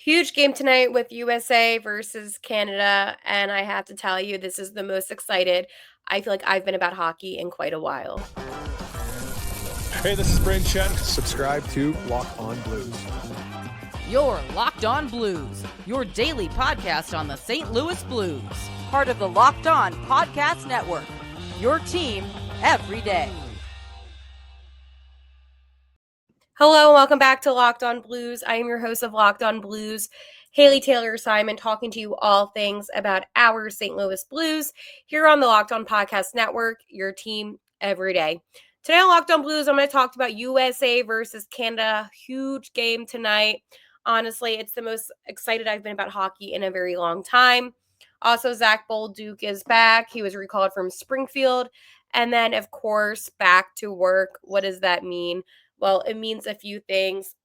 Huge game tonight with USA versus Canada, and I have to tell you, this is the most excited I feel like I've been about hockey in quite a while. Hey, this is Brayden Chen. Subscribe to Locked On Blues. You're Locked On Blues, your daily podcast on the St. Louis Blues. Part of the Locked On Podcast Network, your team every day. Hello, and welcome back to Locked On Blues. I am your host of Locked On Blues, Haley Taylor Simon, talking to you all things about our St. Louis Blues here on the Locked On Podcast Network, your team every day. Today on Locked On Blues, I'm going to talk about USA versus Canada. Huge game tonight. Honestly, it's the most excited I've been about hockey in a very long time. Also, Zach Bolduc is back. He was recalled from Springfield. And then, of course, back to work. What does that mean? Well, it means a few things.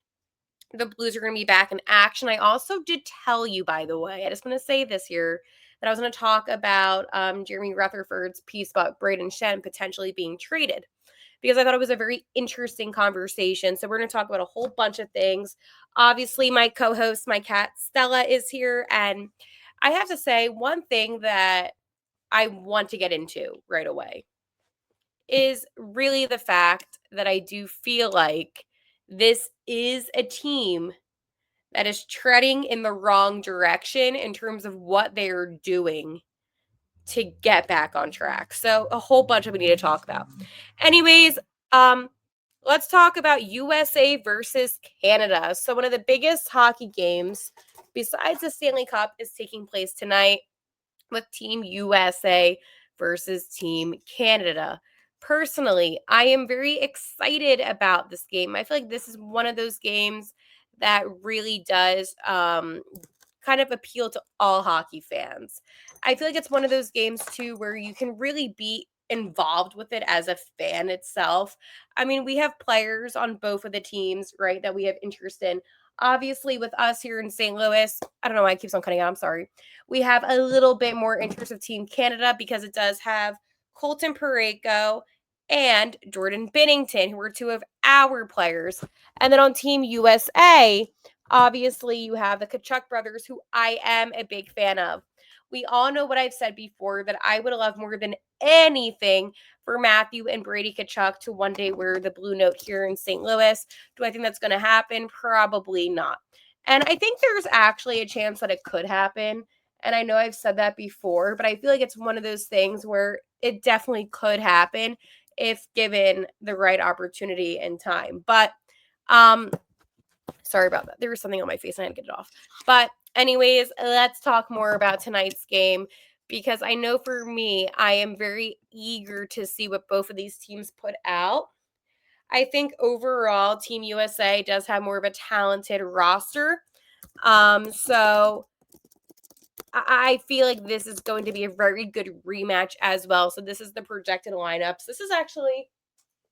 The Blues are going to be back in action. I also did tell you, by the way, I just want to say this here, that I was going to talk about Jeremy Rutherford's piece about Brayden Schenn potentially being traded, because I thought it was a very interesting conversation. So we're going to talk about a whole bunch of things. Obviously, my co-host, my cat Stella, is here. And I have to say, one thing that I want to get into right away is really the fact that I do feel like this is a team that is treading in the wrong direction in terms of what they're doing to get back on track. So a whole bunch of we need to talk about. Anyways, let's talk about USA versus Canada. So one of the biggest hockey games besides the Stanley Cup is taking place tonight with Team USA versus Team Canada. Personally, I am very excited about this game. I feel like this is one of those games that really does kind of appeal to all hockey fans. I feel like it's one of those games too where you can really be involved with it as a fan itself. I mean, we have players on both of the teams, right, that we have interest in. Obviously, with us here in St. Louis, I don't know why it keeps on cutting out. I'm sorry. We have a little bit more interest of Team Canada because it does have Colton Parayko and Jordan Binnington, who are two of our players. And then on Team USA, obviously you have the Tkachuk brothers, who I am a big fan of. We all know what I've said before, that I would love more than anything for Matthew and Brady Tkachuk to one day wear the blue note here in St. Louis. Do I think that's going to happen? Probably not. And I think there's actually a chance that it could happen. And I know I've said that before, but I feel like it's one of those things where it definitely could happen if given the right opportunity and time. But sorry about that. There was something on my face and I had to get it off. But anyways, let's talk more about tonight's game, because I know for me, I am very eager to see what both of these teams put out. I think overall, Team USA does have more of a talented roster. So I feel like this is going to be a very good rematch as well. So this is the projected lineups. This is actually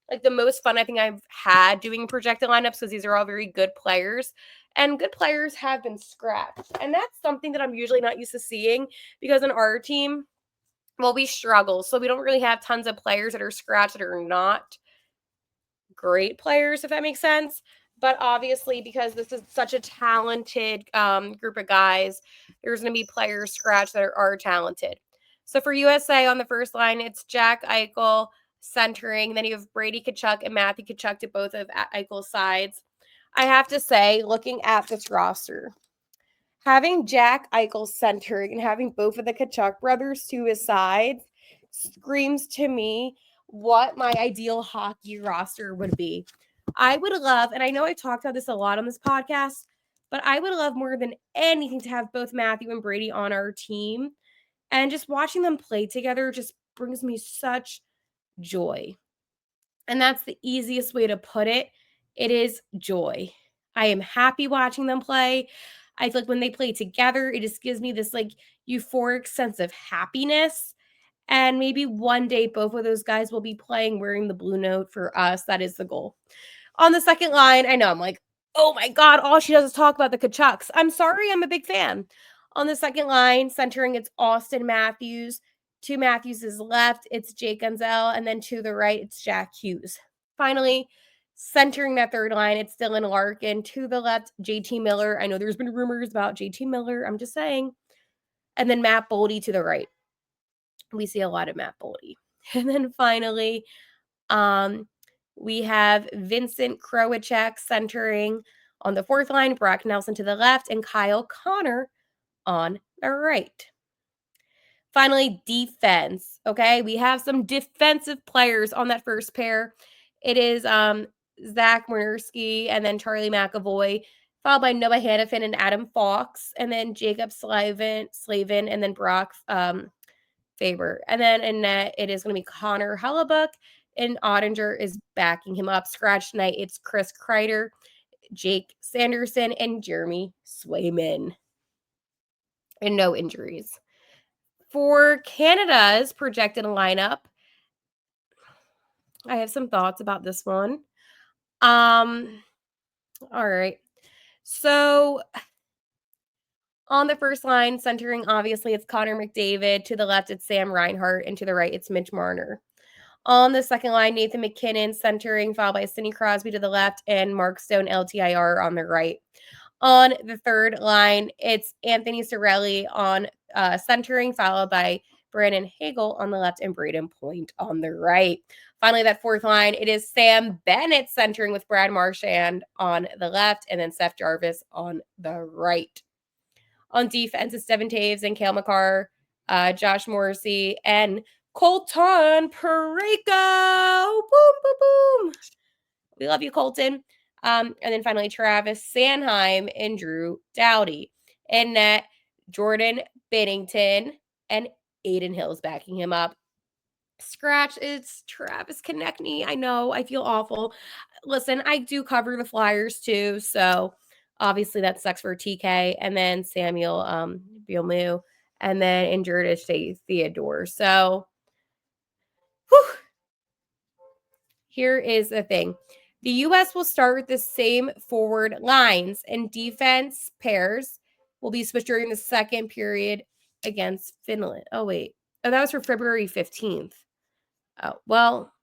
like the most fun I think I've had doing projected lineups, because these are all very good players, and good players have been scratched. And that's something that I'm usually not used to seeing, because in our team, well, we struggle. So we don't really have tons of players that are scratched that are not great players, if that makes sense. But obviously, because this is such a talented group of guys, there's going to be players scratched that are talented. So for USA on the first line, it's Jack Eichel centering. Then you have Brady Tkachuk and Matthew Tkachuk to both of Eichel's sides. I have to say, looking at this roster, having Jack Eichel centering and having both of the Tkachuk brothers to his sides screams to me what my ideal hockey roster would be. I would love, and I know I talked about this a lot on this podcast, but I would love more than anything to have both Matthew and Brady on our team. And just watching them play together just brings me such joy. And that's the easiest way to put it. It is joy. I am happy watching them play. I feel like when they play together, it just gives me this like euphoric sense of happiness. And maybe one day both of those guys will be playing wearing the blue note for us. That is the goal. On the second line, I know I'm like, oh my God, all she does is talk about the Kachucks. I'm sorry, I'm a big fan. On the second line, centering, it's Austin Matthews. To Matthews' left, it's Jake Gunzel. And then to the right, it's Jack Hughes. Finally, Centering that third line, it's Dylan Larkin. To the left, JT Miller. I know there's been rumors about JT Miller. I'm just saying. And then Matt Boldy to the right. We see a lot of Matt Boldy. And then finally, we have Vincent Krowacek centering on the fourth line, Brock Nelson to the left, and Kyle Connor on the right. Finally, defense. Okay, we have some defensive players on that first pair. It is Zach Murnerski and then Charlie McAvoy, followed by Noah Hannafin and Adam Fox, and then Jacob Slavin, and then Brock Faber. And then in net, it is going to be Connor Hellebuck, and Ottinger is backing him up. Scratch tonight, it's Chris Kreider, Jake Sanderson, and Jeremy Swayman. And no injuries. For Canada's projected lineup, I have some thoughts about this one. All right. So on the first line, centering, obviously, it's Connor McDavid. To the left, it's Sam Reinhart. And to the right, it's Mitch Marner. On the second line, Nathan McKinnon centering, followed by Sidney Crosby to the left and Mark Stone LTIR on the right. On the third line, it's Anthony Cirelli on centering, followed by Brandon Hagel on the left and Braden Point on the right. Finally, that fourth line, it is Sam Bennett centering with Brad Marchand on the left and then Seth Jarvis on the right. On defense, it's Devin Taves and Cale Makar, Josh Morrissey, and Colton Parayko. Boom, boom, boom. We love you, Colton. And then finally, Travis Sanheim and Drew Doughty. And net, Jordan Binnington and Aiden Hill's backing him up. Scratch, it's Travis Konechny. I know, I feel awful. Listen, I do cover the Flyers too, so obviously that sucks for TK. And then Samuel Bielmu, and then injured is Theodore. So, whew. Here is the thing. The U.S. will start with the same forward lines, and defense pairs will be switched during the second period against Finland. Oh, wait. Oh, that was for February 15th. Oh, well,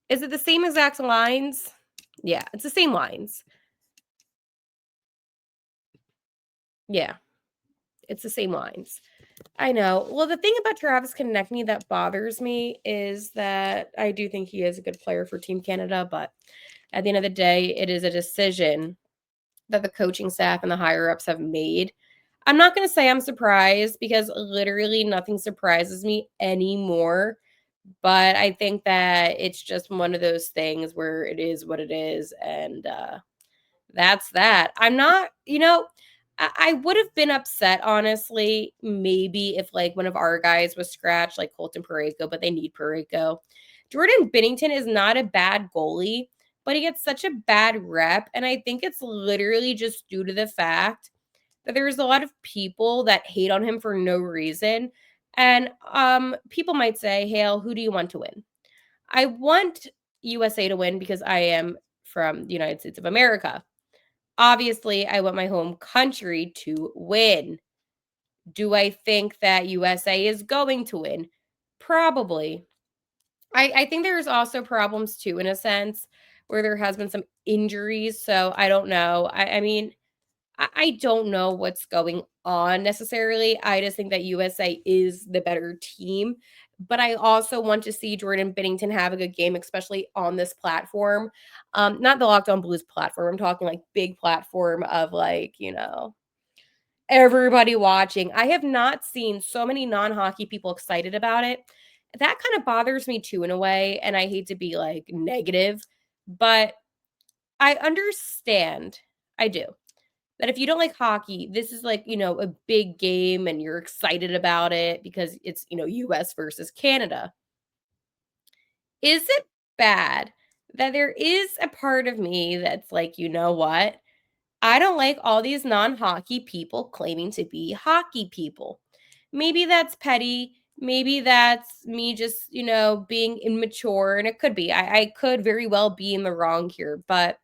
is it the same exact lines? Yeah, it's the same lines. Yeah, it's the same lines. I know. Well, the thing about Travis Konechny that bothers me is that I do think he is a good player for Team Canada, but at the end of the day, it is a decision that the coaching staff and the higher-ups have made. I'm not going to say I'm surprised because literally nothing surprises me anymore, but I think that it's just one of those things where it is what it is, and that's that. I'm not, I would have been upset, honestly, maybe if, like, one of our guys was scratched, like Colton Parayko, but they need Parayko. Jordan Binnington is not a bad goalie, but he gets such a bad rep, and I think it's literally just due to the fact that there's a lot of people that hate on him for no reason, and people might say, Hale, who do you want to win? I want USA to win because I am from the United States of America. Obviously, I want my home country to win. Do I think that USA is going to win? Probably. I think there's also problems too, in a sense, where there has been some injuries. So I don't know. I mean, I don't know what's going on necessarily. I just think that USA is the better team. But I also want to see Jordan Binnington have a good game, especially on this platform. Not the Locked On Blues platform. I'm talking like big platform of like, everybody watching. I have not seen so many non-hockey people excited about it. That kind of bothers me too in a way. And I hate to be like negative, but I understand. I do. That if you don't like hockey, this is like, a big game and you're excited about it because it's, US versus Canada. Is it bad that there is a part of me that's like, you know what? I don't like all these non-hockey people claiming to be hockey people. Maybe that's petty. Maybe that's me just, being immature. And it could be. I could very well be in the wrong here, but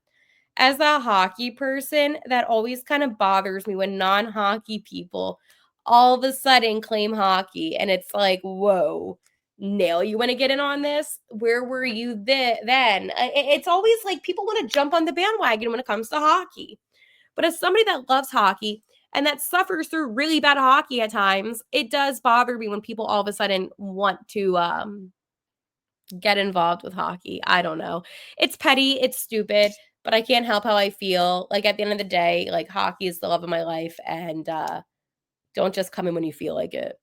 as a hockey person, that always kind of bothers me when non-hockey people all of a sudden claim hockey. And it's like, whoa, nail you want to get in on this. Where were you then? It's always like people want to jump on the bandwagon when it comes to hockey. But as somebody that loves hockey and that suffers through really bad hockey at times, it does bother me when people all of a sudden want to get involved with hockey. I don't know. It's petty, it's stupid, but I can't help how I feel. Like at the end of the day, like hockey is the love of my life, and don't just come in when you feel like it.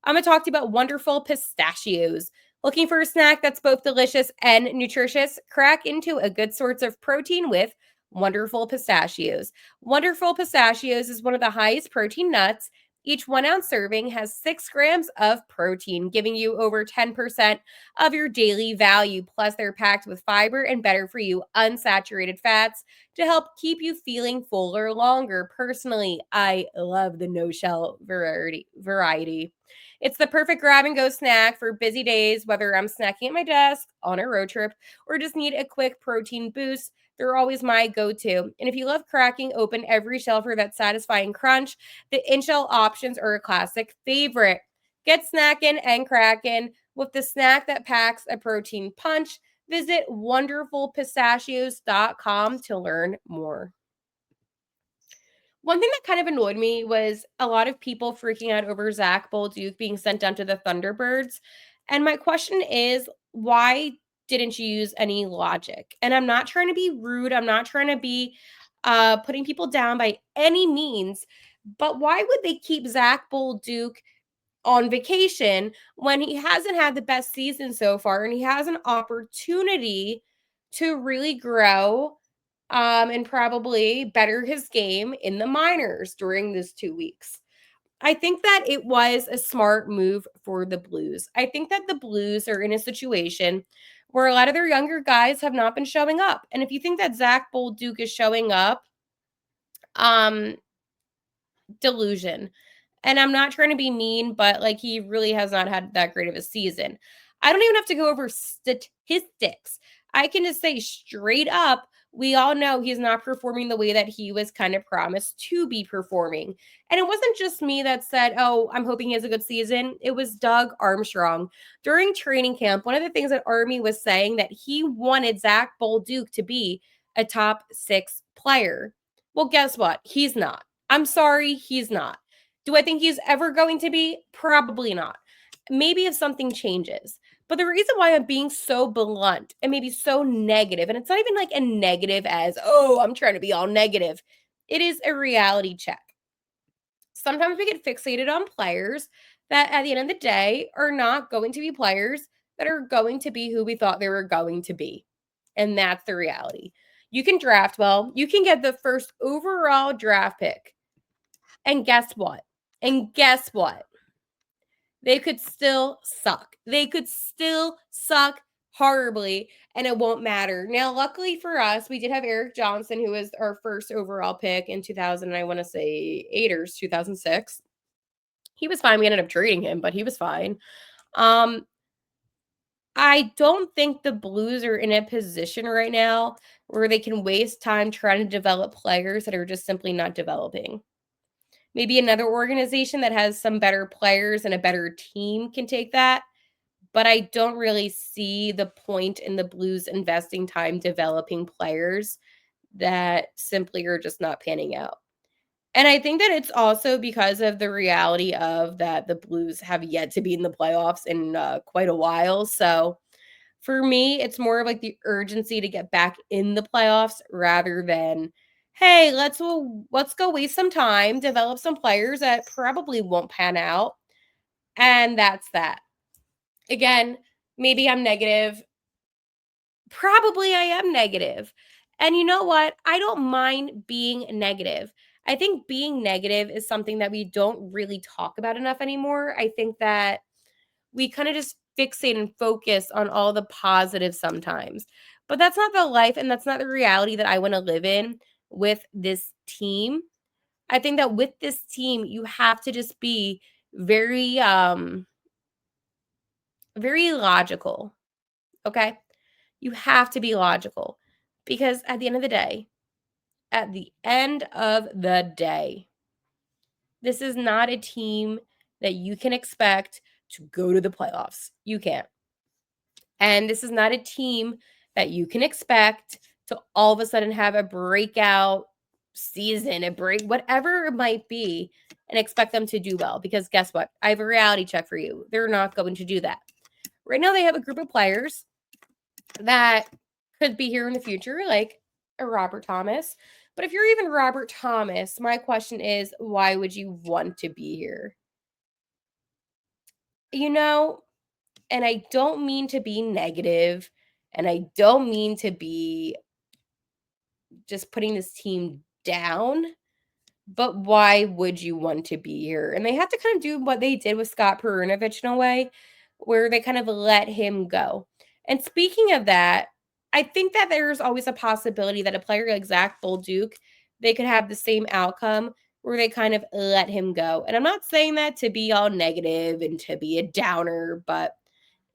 I'm going to talk to you about wonderful pistachios. Looking for a snack that's both delicious and nutritious? Crack into a good source of protein with Wonderful Pistachios. Wonderful Pistachios is one of the highest protein nuts. Each 1 ounce serving has 6 grams of protein, giving you over 10% of your daily value. Plus, they're packed with fiber and better for you unsaturated fats to help keep you feeling fuller longer. Personally, I love the no shell variety. It's the perfect grab and go snack for busy days, whether I'm snacking at my desk, on a road trip, or just need a quick protein boost. They're always my go-to. And if you love cracking open every shell for that satisfying crunch, the in-shell options are a classic favorite. Get snackin and crackin with the snack that packs a protein punch. Visit wonderfulpistachios.com to learn more. One thing that kind of annoyed me was a lot of people freaking out over Zach Bolduc being sent down to the Thunderbirds. And my question is, why didn't you use any logic? And I'm not trying to be rude. I'm not trying to be putting people down by any means. But why would they keep Zach Bolduc on vacation when he hasn't had the best season so far and he has an opportunity to really grow and probably better his game in the minors during this 2 weeks? I think that it was a smart move for the Blues. I think that the Blues are in a situation where a lot of their younger guys have not been showing up. And if you think that Zach Bolduc is showing up, um, delusion. And I'm not trying to be mean, but like he really has not had that great of a season. I don't even have to go over statistics. I can just say straight up, we all know he's not performing the way that he was kind of promised to be performing. And it wasn't just me that said, oh, I'm hoping he has a good season. It was Doug Armstrong. During training camp, one of the things that Army was saying that he wanted Zach Bolduc to be a top 6 player. Well, guess what? He's not. I'm sorry, he's not. Do I think he's ever going to be? Probably not. Maybe if something changes. But the reason why I'm being so blunt and maybe so negative, and it's not even like a negative as, oh, I'm trying to be all negative. It is a reality check. Sometimes we get fixated on players that at the end of the day are not going to be players that are going to be who we thought they were going to be. And that's the reality. You can draft well. You can get the first overall draft pick. And guess what? They could still suck. They could still suck horribly, and it won't matter. Now, luckily for us, we did have Eric Johnson, who was our first overall pick in 2000, I want to say 8 or 2006. He was fine. We ended up trading him, but he was fine. I don't think the Blues are in a position right now where they can waste time trying to develop players that are just simply not developing. Maybe another organization that has some better players and a better team can take that. But I don't really see the point in the Blues investing time developing players that simply are just not panning out. And I think that it's also because of the reality of that the Blues have yet to be in the playoffs in quite a while. So for me, it's more of like the urgency to get back in the playoffs rather than, hey, let's go waste some time, develop some players that probably won't pan out. And that's that. Again, maybe I'm negative. Probably I am negative. And you know what? I don't mind being negative. I think being negative is something that we don't really talk about enough anymore. I think that we kind of just fixate and focus on all the positives sometimes. But that's not the life and that's not the reality that I want to live in with this team. I think that with this team, you have to just be very very logical. Okay? You have to be logical because at the end of the day, this is not a team that you can expect to go to the playoffs. You can't. And this is not a team that you can expect to all of a sudden have a breakout season, whatever it might be, and expect them to do well. Because guess what? I have a reality check for you. They're not going to do that. Right now, they have a group of players that could be here in the future, like a Robert Thomas. But if you're even Robert Thomas, my question is, why would you want to be here? And I don't mean to be negative, and I don't mean to be just putting this team down, but why would you want to be here? And they have to kind of do what they did with Scott Perunovich in a way, where they kind of let him go. And speaking of that, I think that there's always a possibility that a player like Zach Bolduc, they could have the same outcome where they kind of let him go. And I'm not saying that to be all negative and to be a downer, but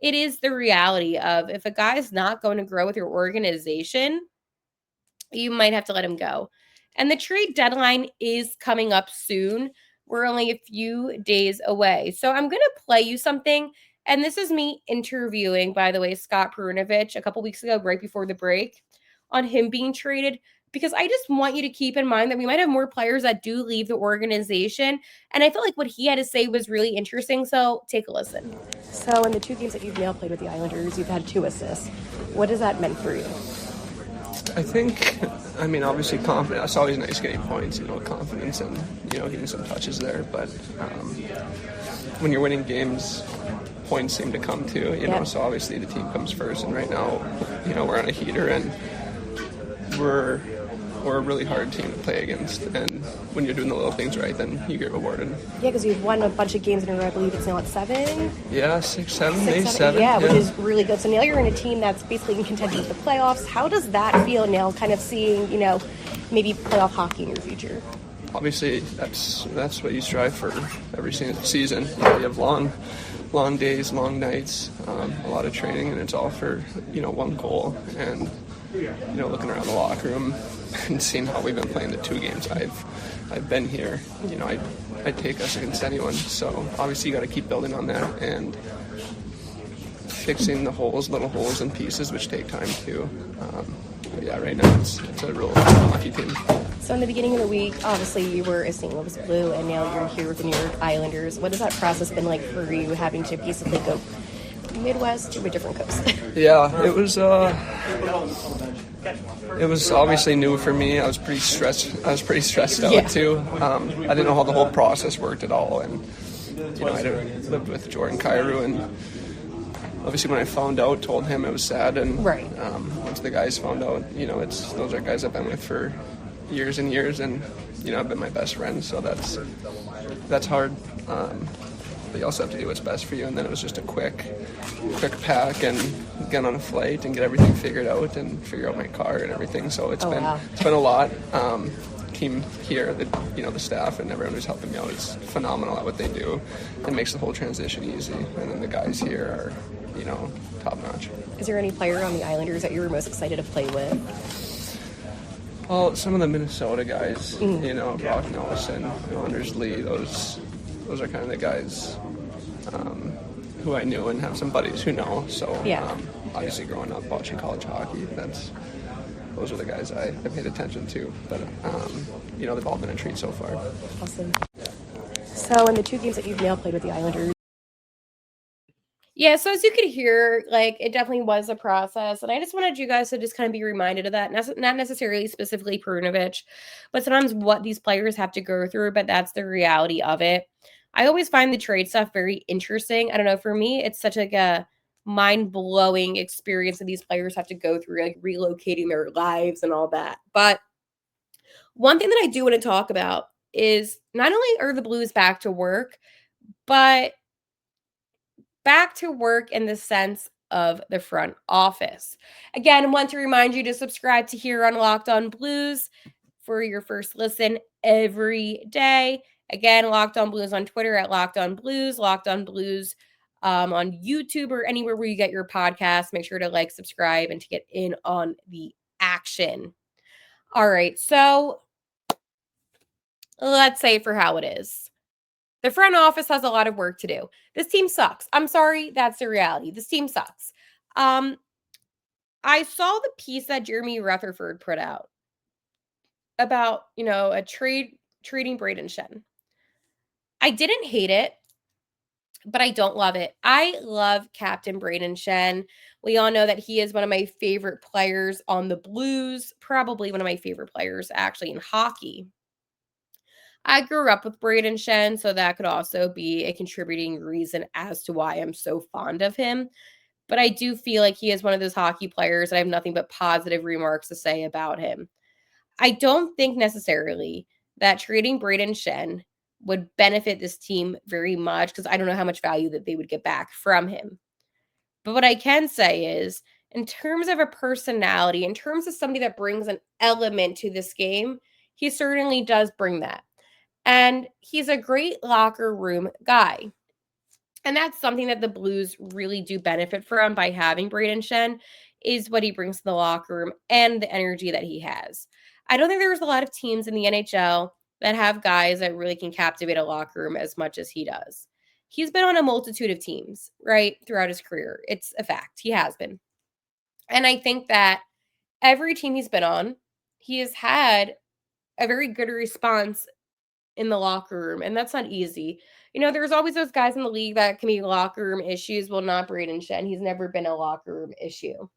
it is the reality of if a guy's not going to grow with your organization, you might have to let him go. And the trade deadline is coming up soon. We're only a few days away. So I'm going to play you something. And this is me interviewing, by the way, Scott Perunovich a couple weeks ago, right before the break, on him being traded. Because I just want you to keep in mind that we might have more players that do leave the organization. And I felt like what he had to say was really interesting. So take a listen. So in the 2 games that you've now played with the Islanders, you've had 2 assists. What has that meant for you? I think, obviously confidence. It's always nice getting points, confidence and, getting some touches there. But when you're winning games, points seem to come too, Yep. So obviously the team comes first. And right now, we're on a heater and we're a really hard team to play against. And when you're doing the little things right, then you get rewarded. Yeah, because you've won a bunch of games in a row. I believe it's now at 7. Yeah, 6, 7, maybe 7. Yeah, which is really good. So now you're in a team that's basically in contention for the playoffs. How does that feel now, kind of seeing, maybe playoff hockey in your future? Obviously, that's what you strive for every season. You have long days, long nights, a lot of training, and it's all for, one goal. And, looking around the locker room and seeing how we've been playing the 2 games I've been here, I'd take us against anyone. So obviously you got to keep building on that and fixing the little holes and pieces, which take time too. But yeah, right now it's a real hockey team. So in the beginning of the week, obviously you were a St. Louis Blue, and now you're here with the New York Islanders. What has that process been like for you, having to basically go Midwest to a different coast? Yeah, it was obviously new for me. I was pretty stressed out too. I didn't know how the whole process worked at all, and I lived with Jordan Kyrou, and obviously when I found out, told him it was sad, and right. Once the guys found out, those are guys I've been with for years and years, and I've been my best friends, so that's hard. But you also have to do what's best for you, and then it was just a quick pack and get on a flight and get everything figured out and figure out my car and everything. So it's been a lot. Team here, the staff and everyone who's helping me out is phenomenal at what they do. It makes the whole transition easy, and then the guys here are top notch. Is there any player on the Islanders that you were most excited to play with? Well, some of the Minnesota guys, Brock Nelson, Anders Lee, those are kind of the guys who I knew and have some buddies who know. So obviously growing up watching college hockey, those are the guys I paid attention to. But they've all been a treat so far. Awesome. So in the 2 games that you've now played with the Islanders. Yeah, so as you could hear, it definitely was a process. And I just wanted you guys to just kind of be reminded of that. Not necessarily specifically Perunovich, but sometimes what these players have to go through, but that's the reality of it. I always find the trade stuff very interesting. I don't know, for me, it's such a mind-blowing experience that these players have to go through, relocating their lives and all that. But one thing that I do want to talk about is not only are the Blues back to work, but back to work in the sense of the front office. Again, I want to remind you to subscribe to here on Locked On Blues for your first listen every day. Again, Locked On Blues on Twitter at Locked On Blues, Locked On Blues on YouTube or anywhere where you get your podcast. Make sure to subscribe, and to get in on the action. All right, so let's say for how it is. The front office has a lot of work to do. This team sucks. I'm sorry, that's the reality. This team sucks. I saw the piece that Jeremy Rutherford put out about, a trading Braden Shen. I didn't hate it, but I don't love it. I love Captain Braden Shen. We all know that he is one of my favorite players on the Blues, probably one of my favorite players actually in hockey. I grew up with Braden Shen, so that could also be a contributing reason as to why I'm so fond of him. But I do feel like he is one of those hockey players, and I have nothing but positive remarks to say about him. I don't think necessarily that trading Braden Shen would benefit this team very much because I don't know how much value that they would get back from him. But what I can say is, in terms of a personality, in terms of somebody that brings an element to this game, he certainly does bring that. And he's a great locker room guy. And that's something that the Blues really do benefit from by having Braden Shen, is what he brings to the locker room and the energy that he has. I don't think there's a lot of teams in the NHL that have guys that really can captivate a locker room as much as he does. He's been on a multitude of teams, right, throughout his career. It's a fact. He has been. And I think that every team he's been on, he has had a very good response in the locker room, and that's not easy. There's always those guys in the league that can be locker room issues. Well, not Braden Shen. He's never been a locker room issue.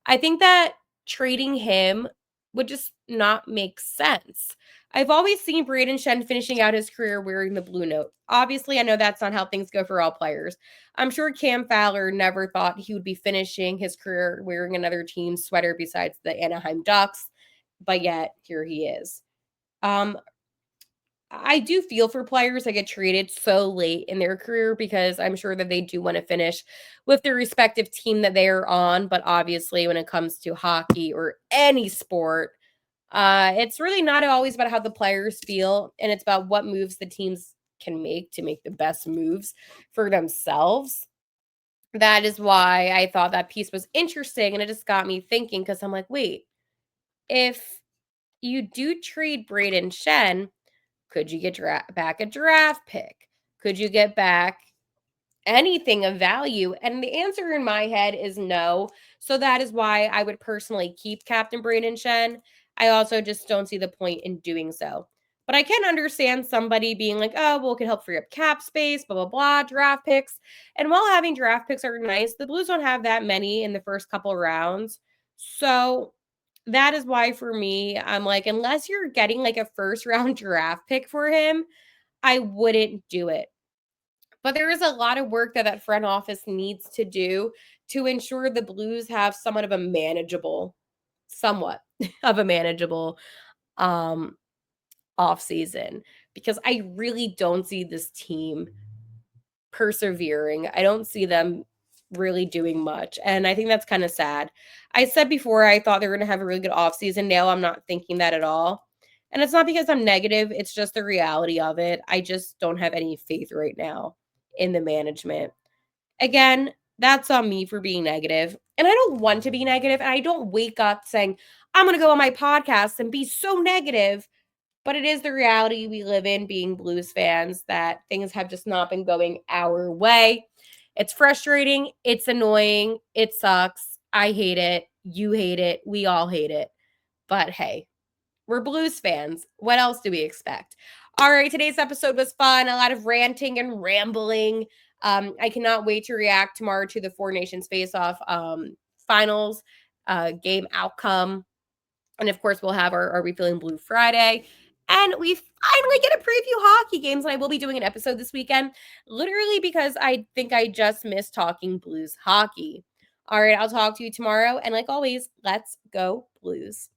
I think that trading him would just not make sense. I've always seen Braden Shen finishing out his career wearing the blue note. Obviously, I know that's not how things go for all players. I'm sure Cam Fowler never thought he would be finishing his career wearing another team's sweater besides the Anaheim Ducks, but yet here he is. I do feel for players that get traded so late in their career because I'm sure that they do want to finish with their respective team that they are on. But obviously, when it comes to hockey or any sport, it's really not always about how the players feel, and it's about what moves the teams can make to make the best moves for themselves. That is why I thought that piece was interesting, and it just got me thinking because I'm like, wait, if you do trade Braden Shen, could you get back a draft pick? Could you get back anything of value? And the answer in my head is no. So that is why I would personally keep Captain Braden Shen. I also just don't see the point in doing so. But I can understand somebody being like, oh, well, it could help free up cap space, blah, blah, blah, draft picks. And while having draft picks are nice, the Blues don't have that many in the first couple rounds. So that is why for me, I'm like, unless you're getting like a first round draft pick for him, I wouldn't do it. But there is a lot of work that front office needs to do to ensure the Blues have somewhat of a manageable off season, because I really don't see this team persevering. I don't see them really doing much. And I think that's kind of sad. I said before I thought they were going to have a really good offseason. Now I'm not thinking that at all. And it's not because I'm negative. It's just the reality of it. I just don't have any faith right now in the management. Again, that's on me for being negative. And I don't want to be negative. And I don't wake up saying, I'm going to go on my podcast and be so negative. But it is the reality we live in being Blues fans, that things have just not been going our way. It's frustrating. It's annoying. It sucks. I hate it. You hate it. We all hate it. But hey, we're Blues fans. What else do we expect? All right, today's episode was fun. A lot of ranting and rambling. I cannot wait to react tomorrow to the Four Nations Face-Off finals game outcome. And of course, we'll have our Are We Feeling Blue Friday. And we finally get to preview hockey games. And I will be doing an episode this weekend, literally because I think I just missed talking Blues hockey. All right, I'll talk to you tomorrow. And like always, let's go Blues.